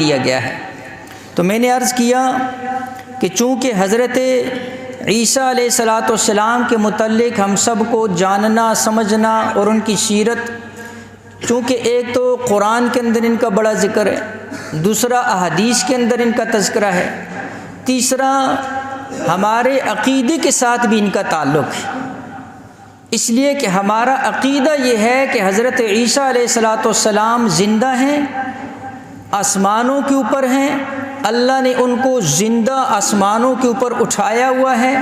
لیا گیا ہے۔ تو میں نے عرض کیا کہ چونکہ حضرت عیسیٰ علیہ الصلاۃ والسلام کے متعلق ہم سب کو جاننا سمجھنا اور ان کی سیرت، چونکہ ایک تو قرآن کے اندر ان کا بڑا ذکر ہے، دوسرا احادیث کے اندر ان کا تذکرہ ہے، تیسرا ہمارے عقیدے کے ساتھ بھی ان کا تعلق ہے، اس لیے کہ ہمارا عقیدہ یہ ہے کہ حضرت عیسیٰ علیہ الصلاۃ والسلام زندہ ہیں، آسمانوں کے اوپر ہیں، اللہ نے ان کو زندہ آسمانوں کے اوپر اٹھایا ہوا ہے،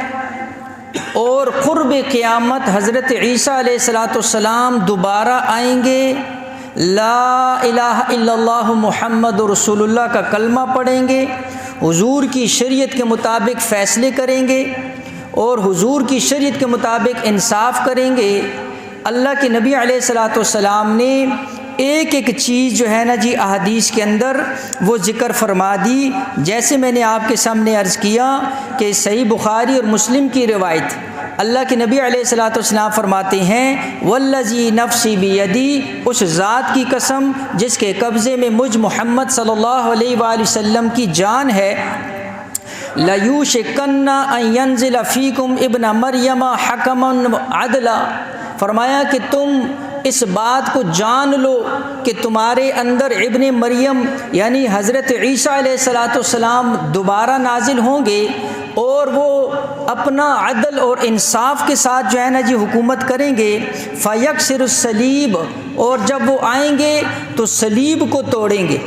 اور قرب قیامت حضرت عیسیٰ علیہ الصلاۃ والسلام دوبارہ آئیں گے، لا الہ الا اللہ محمد رسول اللہ کا کلمہ پڑھیں گے، حضور کی شریعت کے مطابق فیصلے کریں گے اور حضور کی شریعت کے مطابق انصاف کریں گے۔ اللہ کے نبی علیہ الصلاۃ والسلام نے ایک ایک چیز جو ہے نا جی احادیث کے اندر وہ ذکر فرما دی، جیسے میں نے آپ کے سامنے عرض کیا کہ صحیح بخاری اور مسلم کی روایت، اللہ کے نبی علیہ الصلاۃ والسلام فرماتے ہیں والذی نفسی بیدی، اس ذات کی قسم جس کے قبضے میں مجھ محمد صلی اللہ علیہ وآلہ وسلم کی جان ہے، لَيُوشِكَنَّ أَن يَنزِلَ فِيكُمْ ابْنَ مَرْيَمَ حَكَمًا عَدْلًا، فرمایا کہ تم اس بات کو جان لو کہ تمہارے اندر ابن مریم یعنی حضرت عیسیٰ علیہ الصلاۃ والسلام دوبارہ نازل ہوں گے، اور وہ اپنا عدل اور انصاف کے ساتھ جو ہے نا جی حکومت کریں گے، فَيَكْسِرُ الصَّلِيبَ، اور جب وہ آئیں گے تو صلیب کو توڑیں گے۔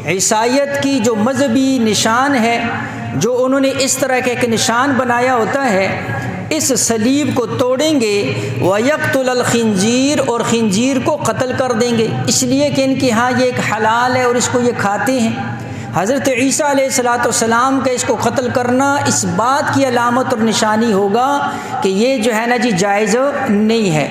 عیسائیت کی جو مذہبی نشان ہے، جو انہوں نے اس طرح کا ایک نشان بنایا ہوتا ہے، اس صلیب کو توڑیں گے، وَيَقْتُلَ الْخِنْزِيرَ، اور خنزیر کو قتل کر دیں گے، اس لیے کہ ان کے ہاں یہ ایک حلال ہے اور اس کو یہ کھاتے ہیں۔ حضرت عیسیٰ علیہ الصلاۃ والسلام کا اس کو قتل کرنا اس بات کی علامت اور نشانی ہوگا کہ یہ جو ہے نا جی جائز نہیں ہے۔